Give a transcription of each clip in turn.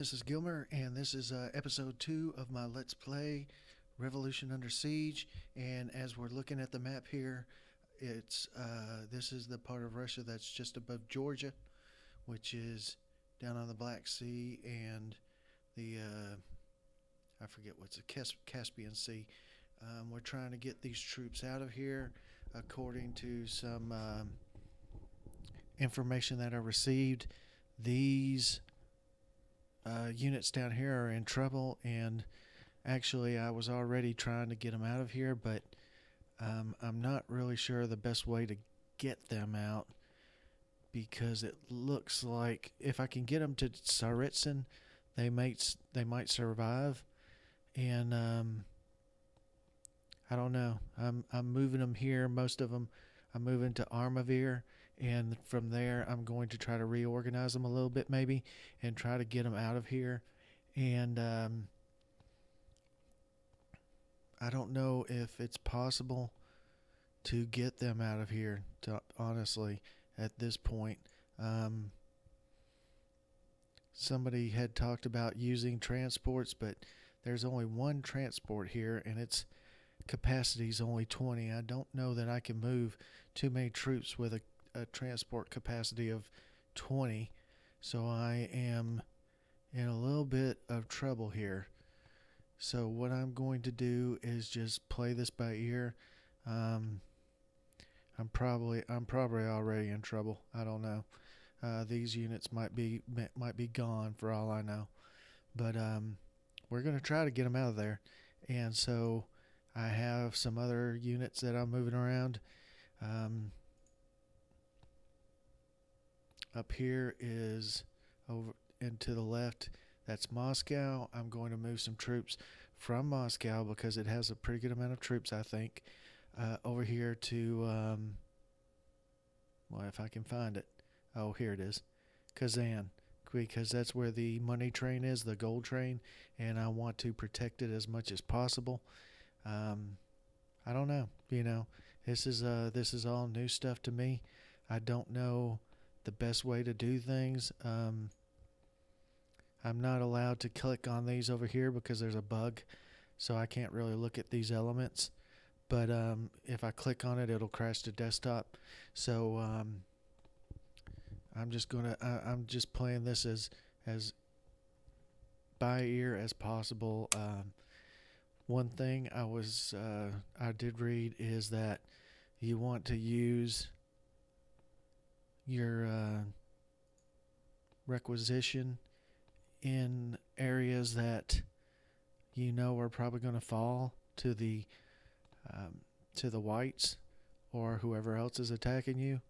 This is Gilmer, and this is episode 2 of my Let's Play Revolution Under Siege. And as we're looking at the map here, it's this is the part of Russia that's just above Georgia, which is down on the Black Sea and the I forget what's the Caspian Sea. We're trying to get these troops out of here, according to some information that I received. These units down here are in trouble, and actually I was already trying to get them out of here, but I'm not really sure the best way to get them out, because it looks like if I can get them to Tsaritsyn, they might survive. And I don't know. I'm moving them here. Most of them I'm moving to Armavir, and from there I'm going to try to reorganize them a little bit maybe, and try to get them out of here. And I don't know if it's possible to get them out of here. Honestly, at this point, um, somebody had talked about using transports, but there's only one transport here, and its capacity is only 20. I don't know that I can move too many troops with a transport capacity of 20, so I am in a little bit of trouble here. So what I'm going to do is just play this by ear. Um, I'm probably already in trouble. I don't know. These units might be gone for all I know. But we're gonna try to get them out of there. And so I have some other units that I'm moving around. Um, Up here is over and to the left. That's Moscow. I'm going to move some troops from Moscow because it has a pretty good amount of troops, I think, over here to well, if I can find it. Oh, here it is, Kazan, because that's where the money train is, the gold train, and I want to protect it as much as possible. Um, I don't know. This is all new stuff to me. I don't know the best way to do things. I'm not allowed to click on these over here because there's a bug, so I can't really look at these elements. But if I click on it, it'll crash the desktop. So I'm just playing this as by ear as possible. One thing I did read is that you want to use your requisition in areas that you know are probably going to fall um, to the whites or whoever else is attacking you.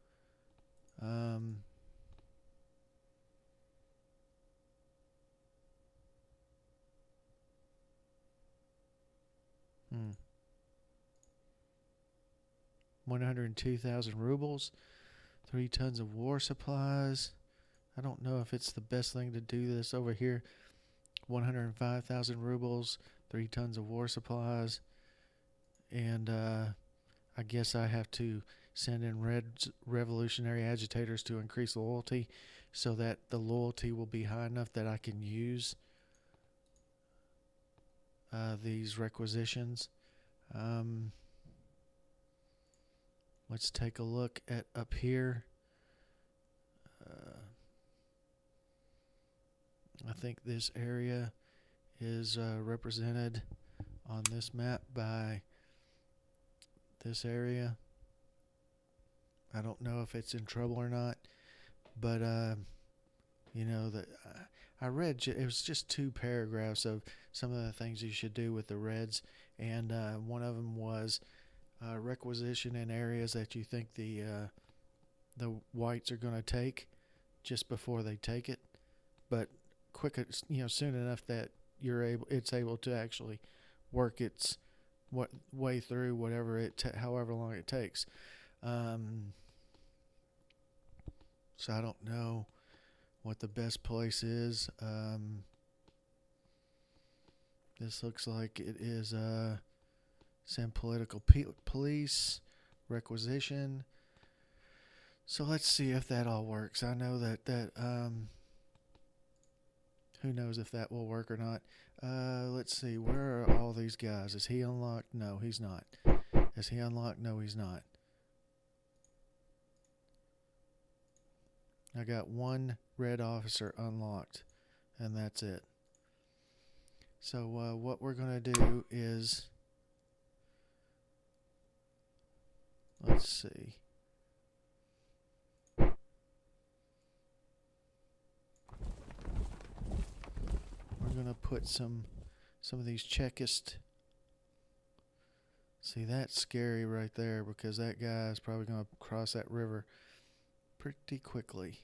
Um, hmm. 102,000 rubles, 3 tons of war supplies. I don't know if it's the best thing to do this over here. 105,000 rubles, 3 tons of war supplies, and I guess I have to send in revolutionary agitators to increase loyalty, so that the loyalty will be high enough that I can use these requisitions. Um, let's take a look at up here. Uh, I think this area is represented on this map by this area. I don't know if it's in trouble or not, but that I read it was just 2 paragraphs of some of the things you should do with the Reds, and one of them was requisition in areas that you think the whites are going to take just before they take it, but soon enough that it's able to actually work its way through however long it takes. Um, so I don't know what the best place is. This looks like it is some political police requisition. So let's see if that all works. I know that Who knows if that will work or not. Let's see. Where are all these guys? Is he unlocked? No, he's not. Is he unlocked? No, he's not. I got one red officer unlocked, and that's it. So what we're going to do is, let's see. We're going to put some of these checkist. See, that's scary right there, because that guy is probably going to cross that river pretty quickly.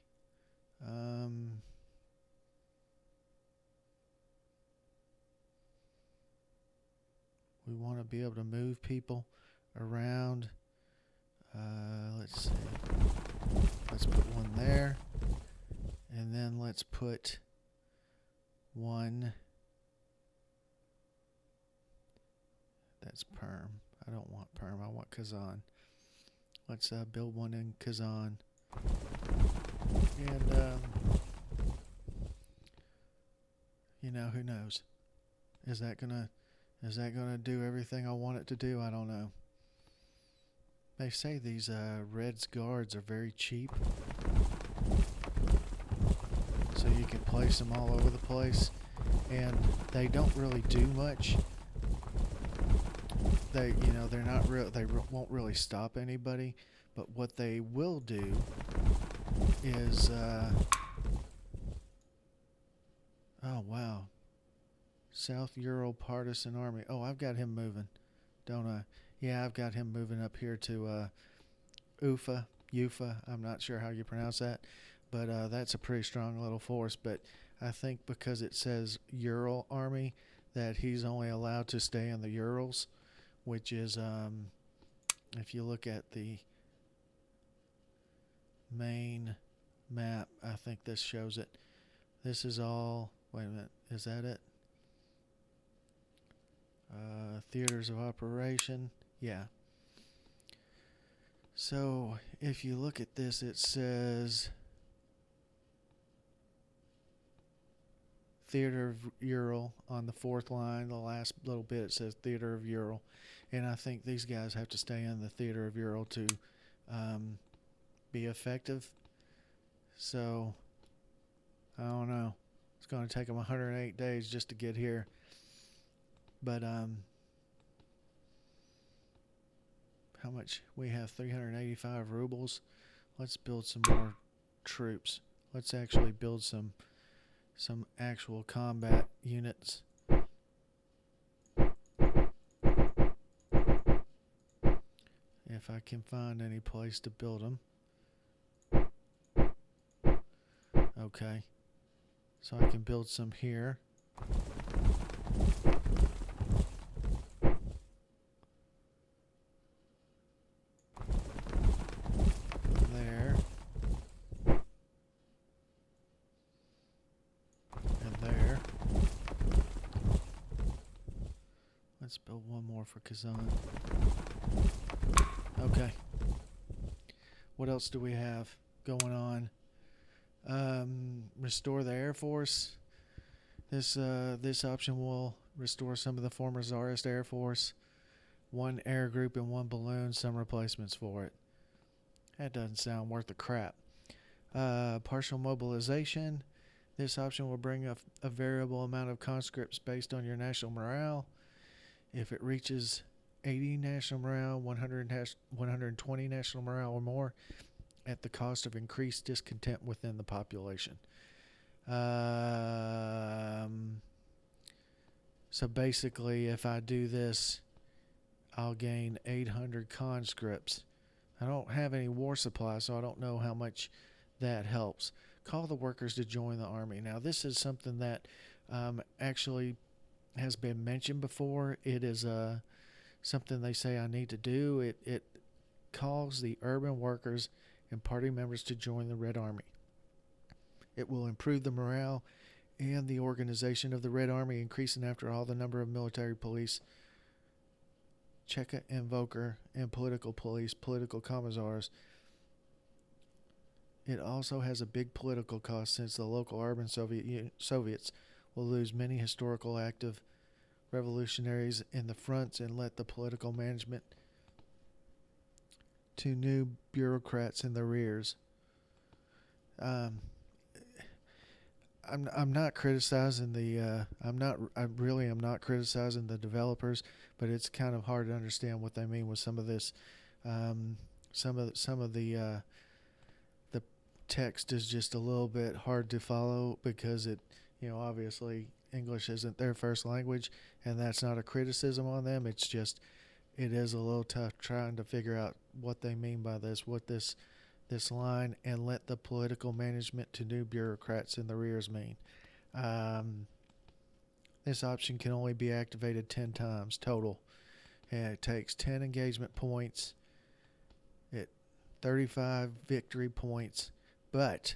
We want to be able to move people around. Let's see. Let's put one there. And then let's put one. That's Perm. I don't want Perm. I want Kazan. Let's build one in Kazan. And, you know, who knows? Is that gonna do everything I want it to do? I don't know. They say these Reds guards are very cheap, so you can place them all over the place, and they don't really do much. They, you know, they're not real. They won't really stop anybody, but what they will do is, oh wow, South Ural Partisan Army. Oh, I've got him moving, don't I? Yeah, I've got him moving up here to Ufa. I'm not sure how you pronounce that, but that's a pretty strong little force. But I think because it says Ural Army, that he's only allowed to stay in the Urals, which is, if you look at the main map, I think this shows it. This is all, wait a minute, is that it? Theaters of operation, yeah. So if you look at this, it says Theater of Ural on the fourth line. The last little bit it says Theater of Ural, and I think these guys have to stay in the Theater of Ural to be effective. So I don't know. It's going to take them 108 days just to get here. But how much? We have 385 rubles. Let's build some more troops. Let's actually build some actual combat units. If I can find any place to build them. Okay. So I can build some here. There. And there. Let's build one more for Kazan. Okay. What else do we have going on? Restore the Air Force. This option will restore some of the former Tsarist Air Force. One air group and one balloon, some replacements for it. That doesn't sound worth the crap. Partial mobilization. This option will bring a variable amount of conscripts based on your national morale. If it reaches 80 national morale, 120 national morale or more, at the cost of increased discontent within the population. So basically, if I do this, I'll gain 800 conscripts. I don't have any war supply, so I don't know how much that helps. Call the workers to join the army. Now, this is something that actually has been mentioned before. It is something they say I need to do. It calls the urban workers and party members to join the Red Army. It will improve the morale and the organization of the Red Army, increasing after all the number of military police, Cheka Invoker, and political police, political commissars, It also has a big political cost since the local urban Soviets will lose many historical active revolutionaries in the fronts and let the political management to new bureaucrats in the rears. Um, I'm not criticizing the I'm not criticizing the developers, but it's kind of hard to understand what they mean with some of this. Um, some of the text is just a little bit hard to follow because obviously English isn't their first language, and that's not a criticism on them. It's just it is a little tough trying to figure out what they mean by this line and let the political management to new bureaucrats in the rears mean. Um, this option can only be activated 10 times total, and it takes 10 engagement points, 35 victory points, but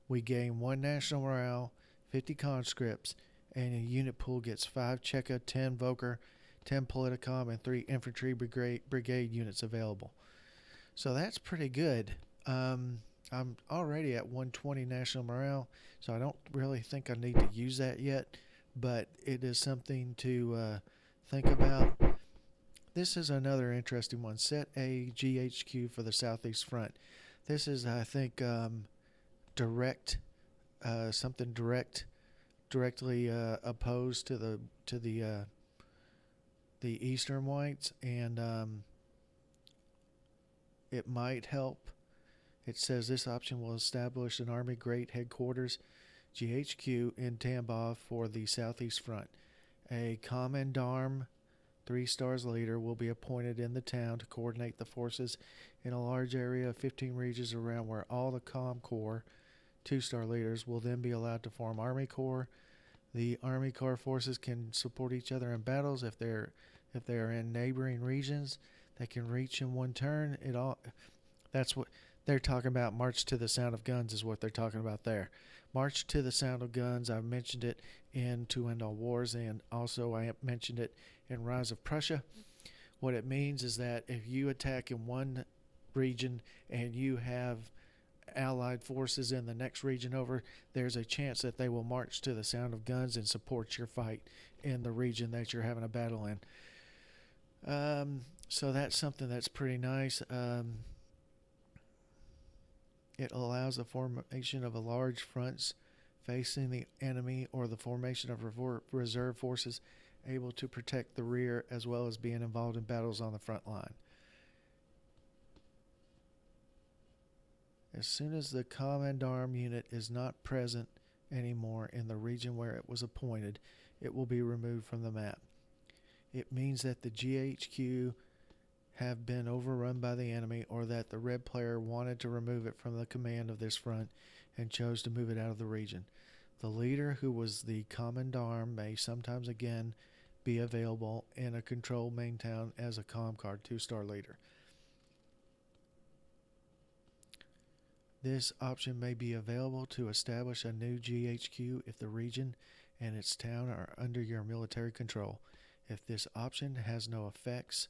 we gain 1 national morale, 50 conscripts, and a unit pool gets 5 Cheka, 10 Voker, 10 Politicom, and 3 infantry brigade units available. So that's pretty good. I'm already at 120 national morale, so I don't really think I need to use that yet, but it is something to think about. This is another interesting one. Set a GHQ for the Southeast Front. This is, I think, direct, something directly opposed to the Eastern Whites, and it might help. It says this option will establish an Army Great Headquarters, GHQ, in Tambov for the Southeast Front. A Commandarm 3 stars leader will be appointed in the town to coordinate the forces in a large area of 15 regions around where all the Com Corps 2-star leaders will then be allowed to form Army Corps. The Army Corps forces can support each other in battles if they are in neighboring regions. They can reach in one turn. That's what they're talking about. March to the sound of guns is what they're talking about there. March to the sound of guns. I've mentioned it in To End All Wars, and also I mentioned it in Rise of Prussia. What it means is that if you attack in one region and you have allied forces in the next region over, there's a chance that they will march to the sound of guns and support your fight in the region that you're having a battle in. So that's something that's pretty nice. It allows the formation of a large fronts facing the enemy or the formation of reserve forces able to protect the rear as well as being involved in battles on the front line. As soon as the Commandarm unit is not present anymore in the region where it was appointed, it will be removed from the map. It means that the GHQ have been overrun by the enemy, or that the red player wanted to remove it from the command of this front and chose to move it out of the region. The leader, who was the Commandarm, may sometimes again be available in a controlled main town as a Comcard 2-star leader. This option may be available to establish a new GHQ if the region and its town are under your military control. If this option has no effects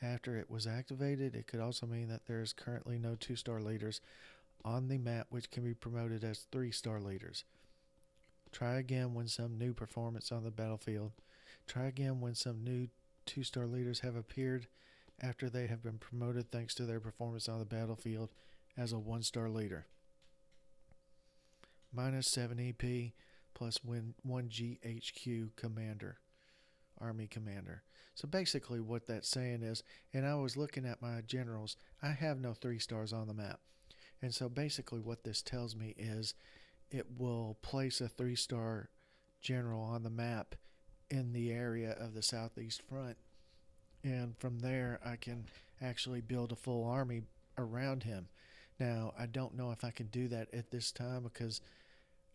after it was activated, it could also mean that there is currently no 2-star leaders on the map which can be promoted as 3-star leaders. Try again when some new performance on the battlefield. Try again when some new 2-star leaders have appeared after they have been promoted thanks to their performance on the battlefield as a 1-star leader. -7 EP plus 1 GHQ commander, Army commander. So basically what that's saying is, and I was looking at my generals, I have no 3 stars on the map. And so basically what this tells me is it will place a 3-star general on the map in the area of the Southeast Front. And from there I can actually build a full army around him. Now, I don't know if I can do that at this time because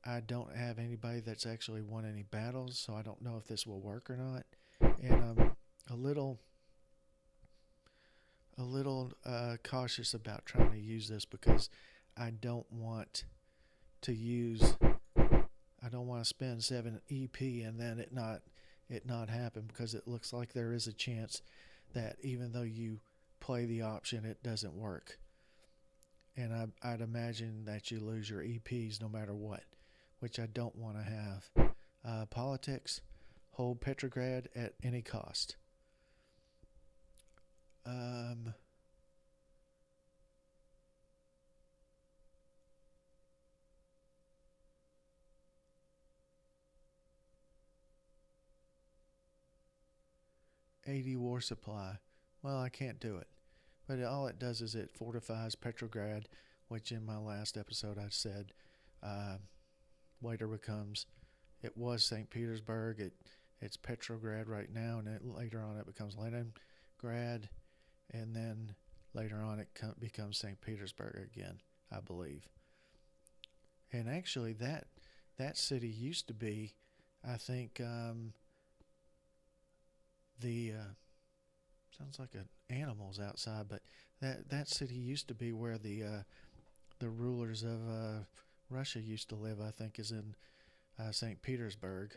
I don't have anybody that's actually won any battles, so I don't know if this will work or not. And I'm a little cautious about trying to use this because I don't want to spend 7 EP and then it not happen, because it looks like there is a chance that even though you play the option, it doesn't work. and I'd imagine that you lose your EPs no matter what, which I don't want to have. Politics, hold Petrograd at any cost. Um, 80 war supply. Well, I can't do it. But all it does is it fortifies Petrograd, which in my last episode I said uh, later becomes, it was St. Petersburg. It's Petrograd right now, and later on it becomes Leningrad, and then later on it becomes St. Petersburg again, I believe. And actually, that city used to be, I think, the sounds like an animal's outside, but that city used to be where the rulers of Russia used to live. I think is in St. Petersburg,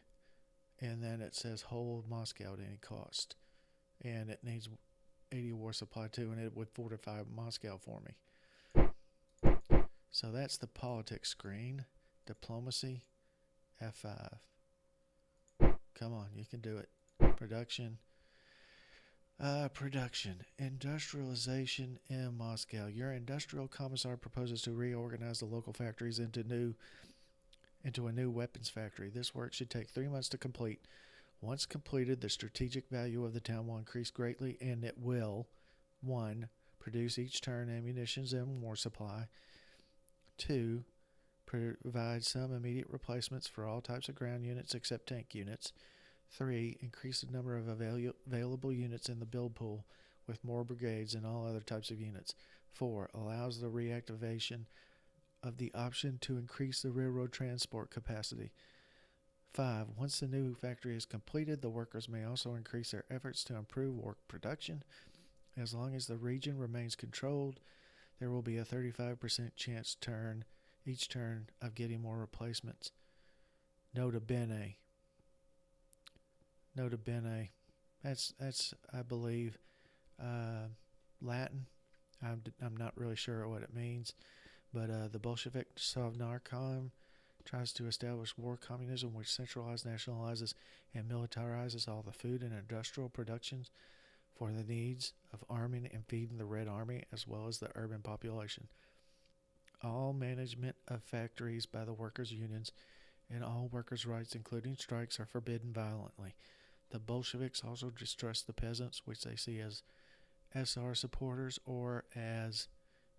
and then it says hold Moscow at any cost, and it needs 80 war supply too, and it would fortify Moscow for me. So that's the politics screen. Diplomacy, F5. Come on, you can do it. Production. Industrialization in Moscow. Your industrial commissar proposes to reorganize the local factories into a new weapons factory. This work should take 3 months to complete. Once completed, the strategic value of the town will increase greatly, and it will 1. Produce each turn ammunitions and war supply. 2. Provide some immediate replacements for all types of ground units except tank units. 3. Increase the number of available units in the build pool with more brigades and all other types of units. 4. Allows the reactivation of the option to increase the railroad transport capacity. 5. Once the new factory is completed, the workers may also increase their efforts to improve work production. As long as the region remains controlled, there will be a 35% chance each turn of getting more replacements. Nota bene. That's I believe Latin. I'm not really sure what it means, but the Bolshevik Samarkand tries to establish war communism, which centralizes, nationalizes, and militarizes all the food and industrial productions for the needs of arming and feeding the Red Army as well as the urban population. All management of factories by the workers' unions and all workers' rights, including strikes, are forbidden violently. The Bolsheviks also distrust the peasants, which they see as SR supporters or as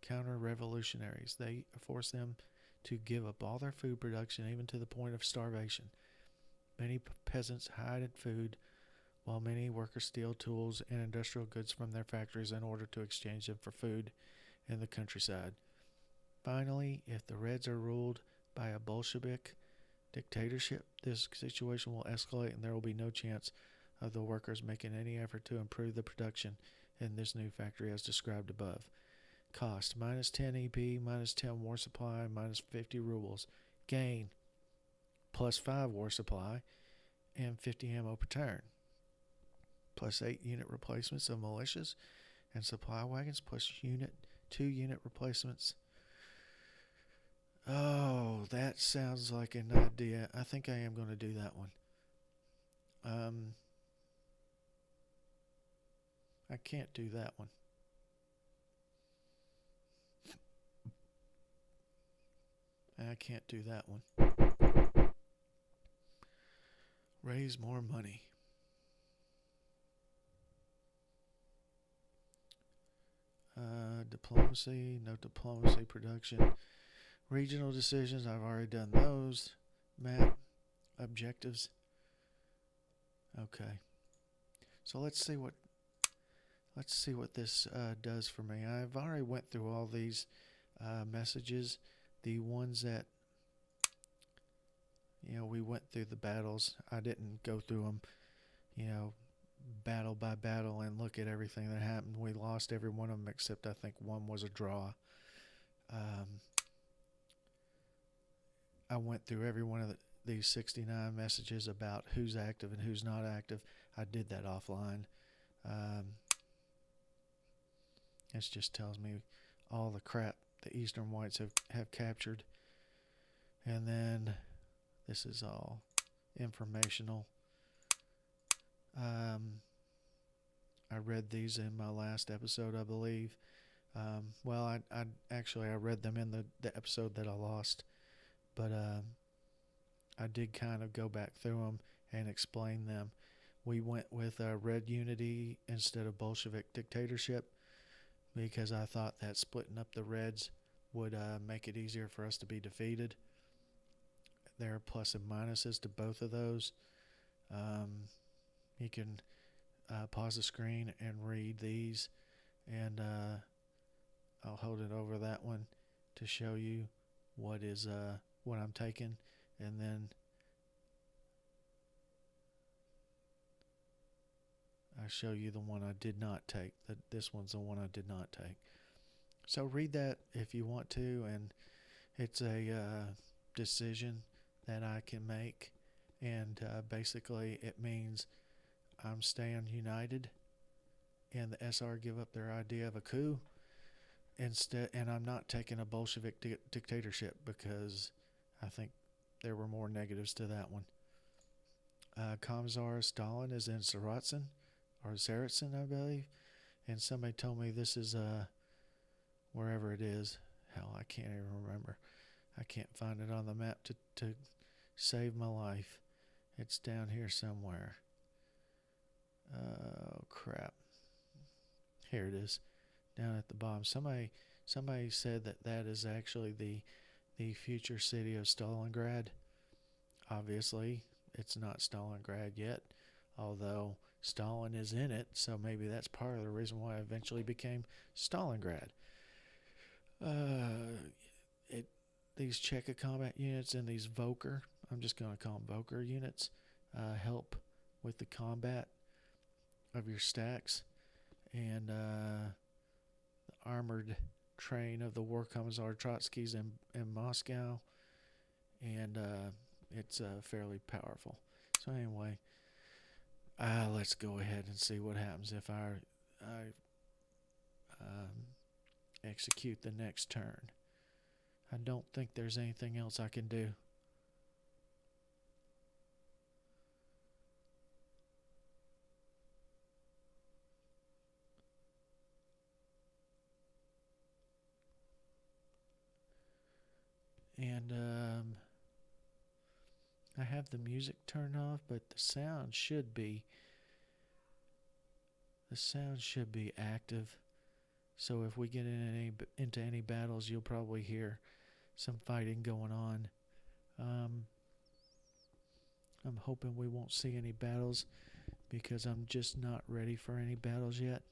counter-revolutionaries. They force them to give up all their food production, even to the point of starvation. Many peasants hide food, while many workers steal tools and industrial goods from their factories in order to exchange them for food in the countryside. Finally, if the Reds are ruled by a Bolshevik dictatorship, this situation will escalate and there will be no chance of the workers making any effort to improve the production in this new factory as described above. Cost, minus 10 EP, minus 10 war supply, minus 50 rubles. Gain, plus 5 war supply and 50 ammo per turn. Plus 8 unit replacements of militias and supply wagons, plus 2 unit replacements. Oh, that sounds like an idea. I think I am going to do that one. I can't do that one. I can't do that one. Raise more money. Diplomacy, no diplomacy, production. Regional decisions, I've already done those. Map, objectives. Okay. So let's see what this does for me. I've already went through all these messages, the ones that we went through the battles. I didn't go through them, battle by battle and look at everything that happened. We lost every one of them except I think one was a draw. I went through every one of these 69 messages about who's active and who's not active. I did that offline. This just tells me all the crap the Eastern Whites have captured. And then this is all informational. I read these in my last episode, I believe. Well, I read them in the episode that I lost, but I did kind of go back through them and explain them. We went with Red Unity instead of Bolshevik dictatorship because I thought that splitting up the Reds would make it easier for us to be defeated. There are plus and minuses to both of those. You can pause the screen and read these, and I'll hold it over that one to show you what I'm taking, and then I'll show you the one I did not take. This one's the one I did not take. So read that if you want to, and it's a decision that I can make, and basically it means I'm staying united, and the SR give up their idea of a coup instead, and I'm not taking a Bolshevik dictatorship because I think there were more negatives to that one. Commissar Stalin is in Saracen, I believe, and somebody told me this is wherever it is. Hell, I can't even remember. I can't find it on the map to save my life. It's down here somewhere. Oh crap! Here it is, down at the bottom. Somebody said that is actually the future city of Stalingrad. Obviously, it's not Stalingrad yet, although Stalin is in it, so maybe that's part of the reason why it eventually became Stalingrad. These Cheka combat units and these Volker, I'm just going to call them Volker units, help with the combat of your stacks, and the armored train of the War Commissar Trotsky's in Moscow, and it's fairly powerful. So anyway, let's go ahead and see what happens if I execute the next turn. I don't think there's anything else I can do. And I have the music turned off, but the sound should be active. So if we get into any battles, you'll probably hear some fighting going on. I'm hoping we won't see any battles because I'm just not ready for any battles yet.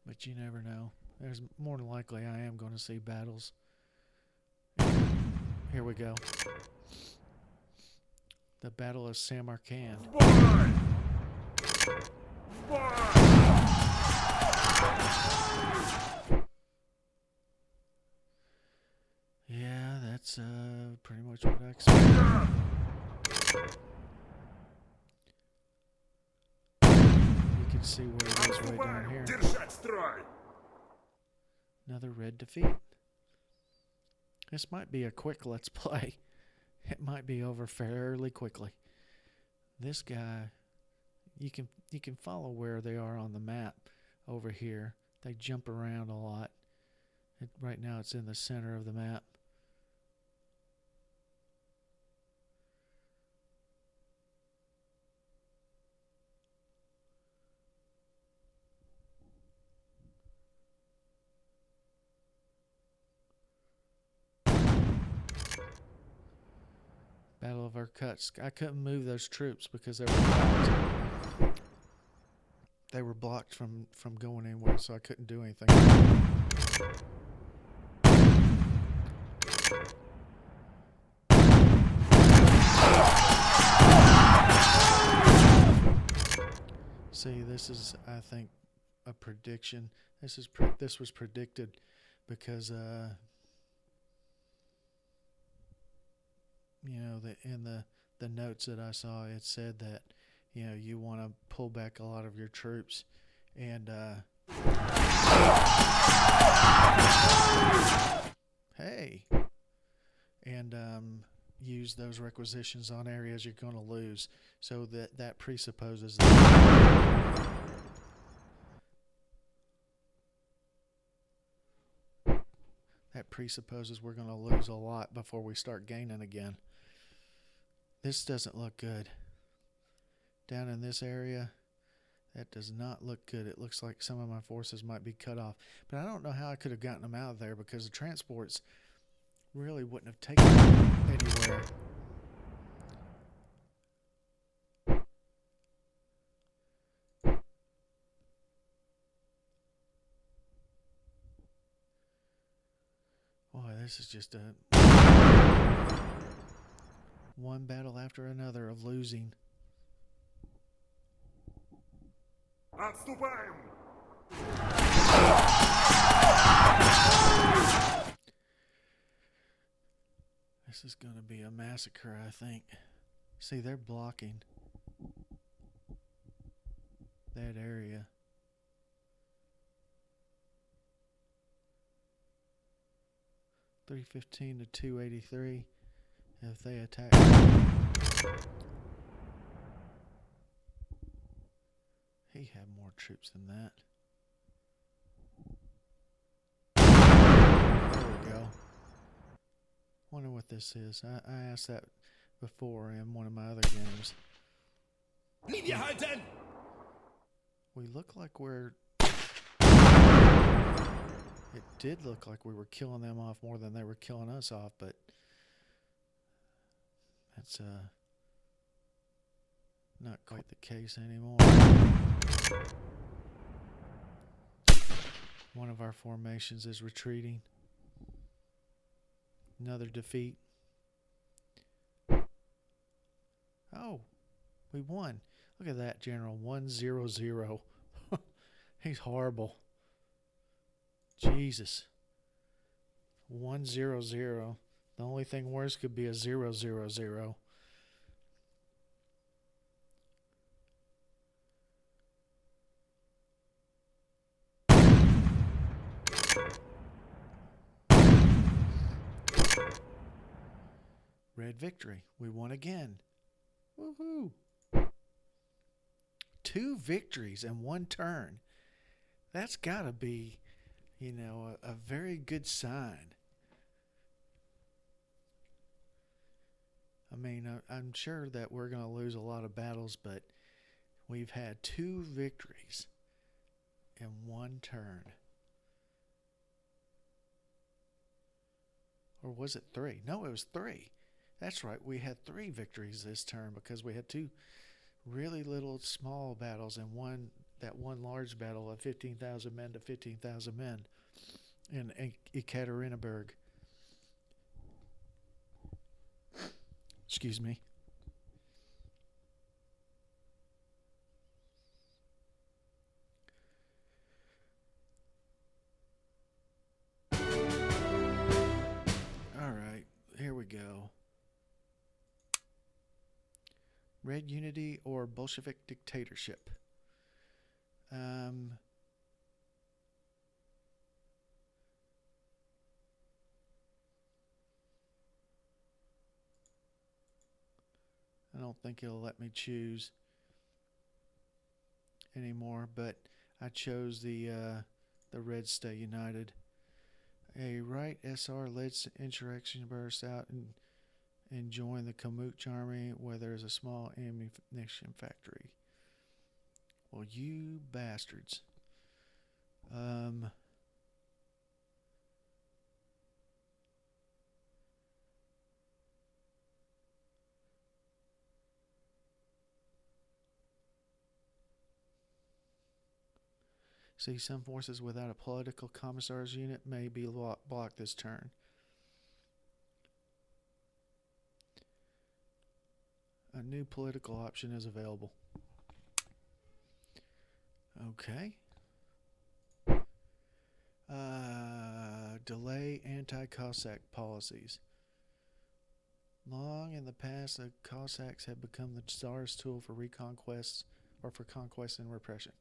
But you never know. There's more than likely I am going to see battles. Here we go. The Battle of Samarkand. Yeah, that's pretty much what I expected. You can see where it is right down here. Another red defeat. This might be a quick let's play. It might be over fairly quickly. This guy, you can follow where they are on the map over here. They jump around a lot. Right now it's in the center of the map. Battle of Irkutsk. I couldn't move those troops because they were blocked. They were blocked from going anywhere, so I couldn't do anything. See, this is, I think, a prediction. This was predicted because in the notes that I saw, it said that you want to pull back a lot of your troops and hey, and use those requisitions on areas you're going to lose. So that presupposes we're going to lose a lot before we start gaining again. This doesn't look good. Down in this area, that does not look good. It looks like some of my forces might be cut off. But I don't know how I could have gotten them out of there because the transports really wouldn't have taken them anywhere. Boy, this is just one battle after another of losing. Отступаем! This is going to be a massacre, I think. See, they're blocking that area. .315 to 283 if they attack. He had more troops than that. There we go. Wonder what this is. I asked that before in one of my other games. Linie halten! We look like we're... It did look like we were killing them off more than they were killing us off, but that's not quite the case anymore. One of our formations is retreating. Another defeat. Oh, we won. Look at that, General. 1-0-0. He's horrible. Jesus. 1-0-0. The only thing worse could be a 0-0-0. Red victory. We won again. Woohoo. 2 victories in 1 turn. That's got to be, a very good sign. I mean, I'm sure that we're going to lose a lot of battles, but we've had 2 victories in 1 turn. Or was it 3? No, it was 3. That's right. We had 3 victories this turn because we had 2 really little small battles and that one large battle of 15,000 men to 15,000 men in Ekaterinburg. Excuse me. All right, here we go. Red unity or Bolshevik dictatorship? I don't think it'll let me choose anymore, but I chose the Reds stay united. A right SR led insurrection burst out and joined the Kamuk Army where there's a small ammunition factory. Well, you bastards. See, some forces without a political commissar's unit may be blocked this turn. A new political option is available. Okay. Delay anti-Cossack policies. Long in the past, the Cossacks had become the Tsar's tool for reconquests or for conquest and repression.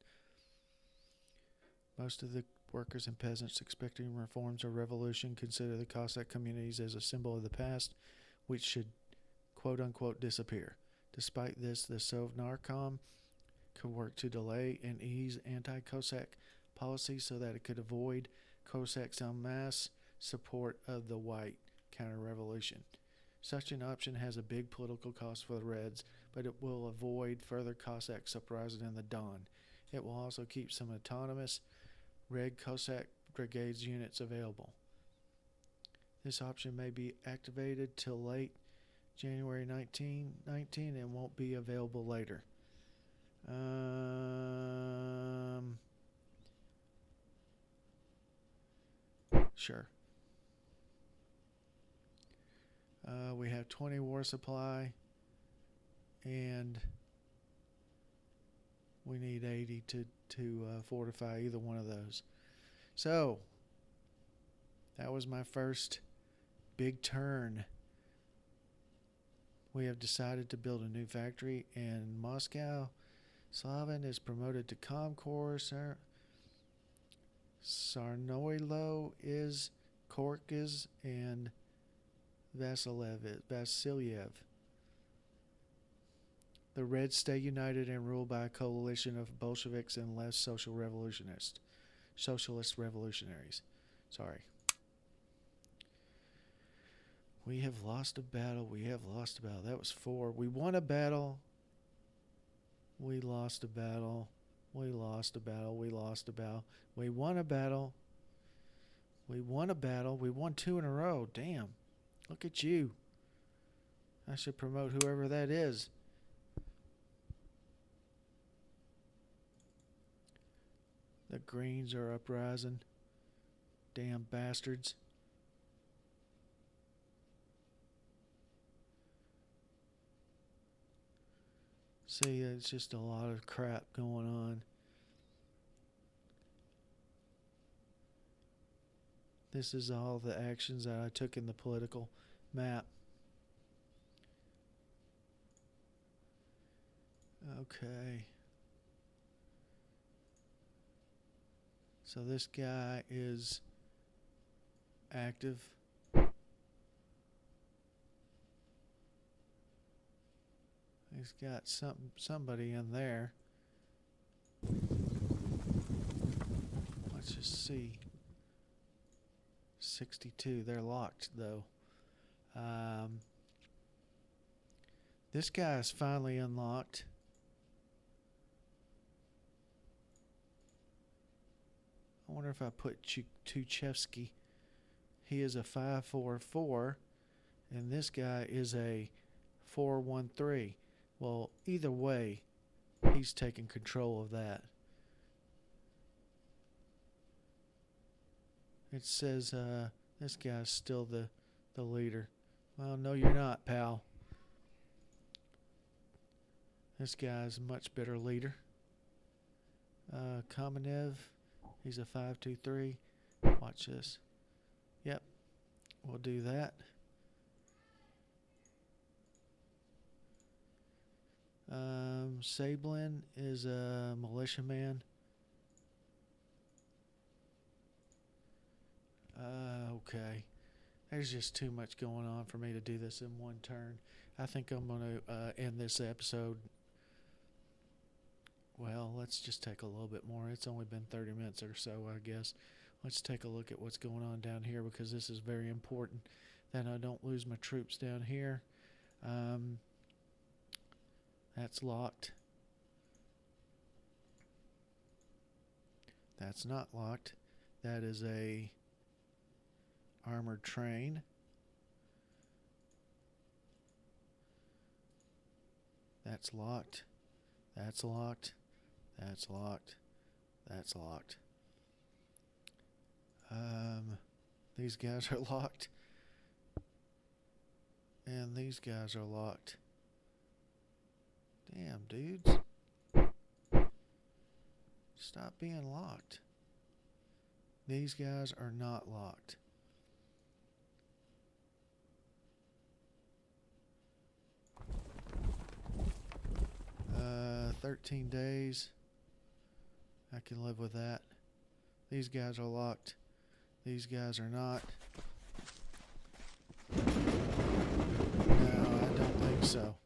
Most of the workers and peasants expecting reforms or revolution consider the Cossack communities as a symbol of the past, which should quote-unquote disappear. Despite this, the Samarkand could work to delay and ease anti-Cossack policy so that it could avoid Cossacks en masse support of the white counter-revolution. Such an option has a big political cost for the Reds, but it will avoid further Cossack uprising in the Don. It will also keep some autonomous Red Cossack Brigades units available. This option may be activated till late January 1919 and won't be available later. Sure. We have 20 war supply, and we need 80 to fortify either one of those. So, that was my first big turn. We have decided to build a new factory in Moscow. Slavin is promoted to Comcorps. Sarnoilo is, Kork is, and Vasilyev. The Reds stay united and ruled by a coalition of Bolsheviks and less socialist revolutionaries. Sorry. We have lost a battle. That was 4. We won a battle. We lost a battle. We lost a battle. We lost a battle. We won a battle. We won a battle. We won 2 in a row. Damn. Look at you. I should promote whoever that is. The Greens are uprising. Damn bastards. See, it's just a lot of crap going on. This is all the actions that I took in the political map. Okay. So this guy is active. He's got somebody in there. Let's just see. 62. They're locked though. This guy is finally unlocked. I wonder if I put Tuchevsky. He is a 544, and this guy is a 413. Well, either way, he's taking control of that. It says this guy's still the leader. Well, no, you're not, pal. This guy's a much better leader. Kamenev, he's a 523. Watch this. Yep, we'll do that. Sablin is a militiaman. Okay. There's just too much going on for me to do this in one turn. I think I'm going to end this episode. Well, let's just take a little bit more. It's only been 30 minutes or so, I guess. Let's take a look at what's going on down here because this is very important that I don't lose my troops down here. That's locked. That's not locked. That is a armored train. That's locked. That's locked. That's locked. That's locked. These guys are locked. And these guys are locked. Damn, dudes. Stop being locked. These guys are not locked. 13 days. I can live with that. These guys are locked. These guys are not. No, I don't think so.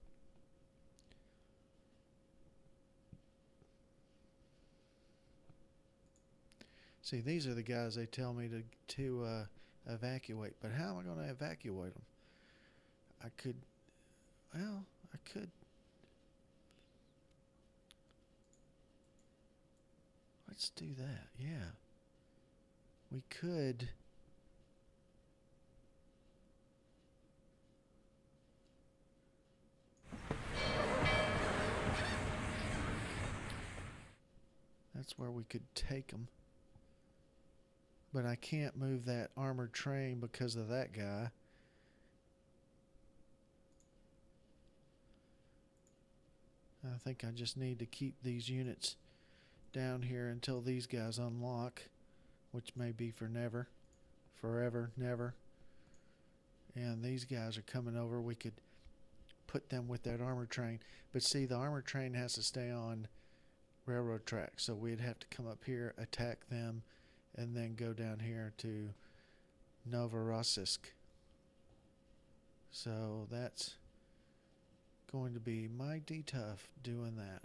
See, these are the guys they tell me to evacuate. But how am I going to evacuate them? I could. Let's do that. Yeah. We could. That's where we could take them. But I can't move that armored train because of that guy. I think I just need to keep these units down here until these guys unlock, which may be for never, forever, never. And these guys are coming over. We could put them with that armored train. But see, the armored train has to stay on railroad tracks. So we'd have to come up here, attack them, and then go down here to Novorossiysk. So that's going to be mighty tough doing that.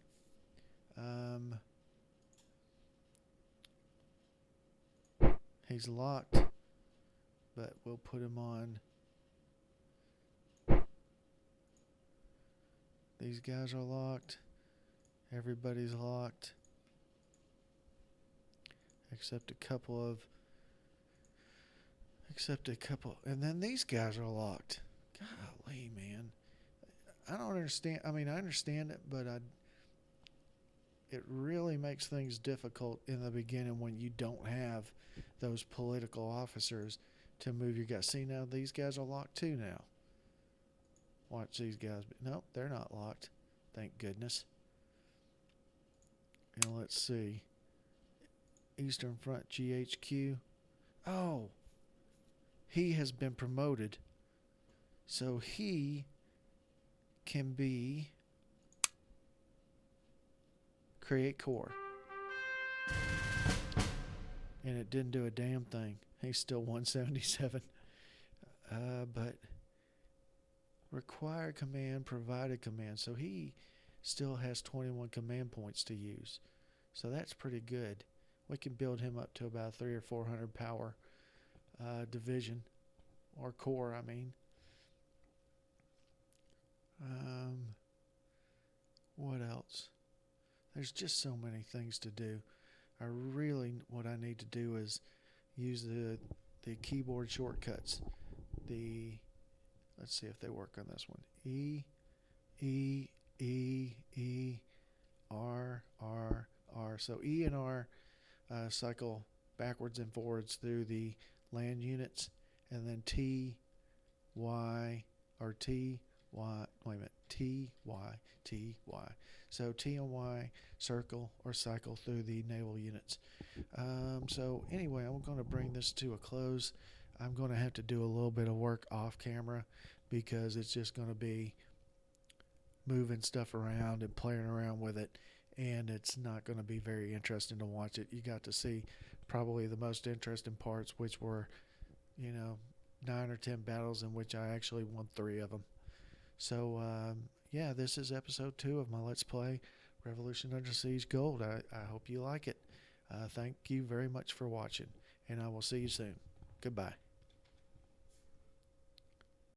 He's locked, but we'll put him on. These guys are locked. Everybody's locked. Except a couple. And then these guys are locked. Golly, man. I don't understand. I mean, I understand it, but it really makes things difficult in the beginning when you don't have those political officers to move your guys. See, now these guys are locked too now. Watch these guys. Nope, they're not locked. Thank goodness. And let's see. Eastern Front GHQ. Oh, he has been promoted. So he can be create core. And it didn't do a damn thing. He's still 177. But required command, provided command. So he still has 21 command points to use. So that's pretty good. We can build him up to about 300 or 400 power division. Or core, I mean. What else? There's just so many things to do. What I need to do is use the keyboard shortcuts. Let's see if they work on this one. E, R, R, R. So E and R cycle backwards and forwards through the land units, and then T, Y, or T, Y, wait a minute, T, Y, T, Y. So T and Y circle or cycle through the naval units. So anyway, I'm going to bring this to a close. I'm going to have to do a little bit of work off camera because it's just going to be moving stuff around and playing around with it, and it's not going to be very interesting to watch it. You got to see probably the most interesting parts, which were, 9 or 10 battles in which I actually won 3 of them. So, yeah, this is episode 2 of my Let's Play Revolution Under Siege Gold. I hope you like it. Thank you very much for watching, and I will see you soon. Goodbye.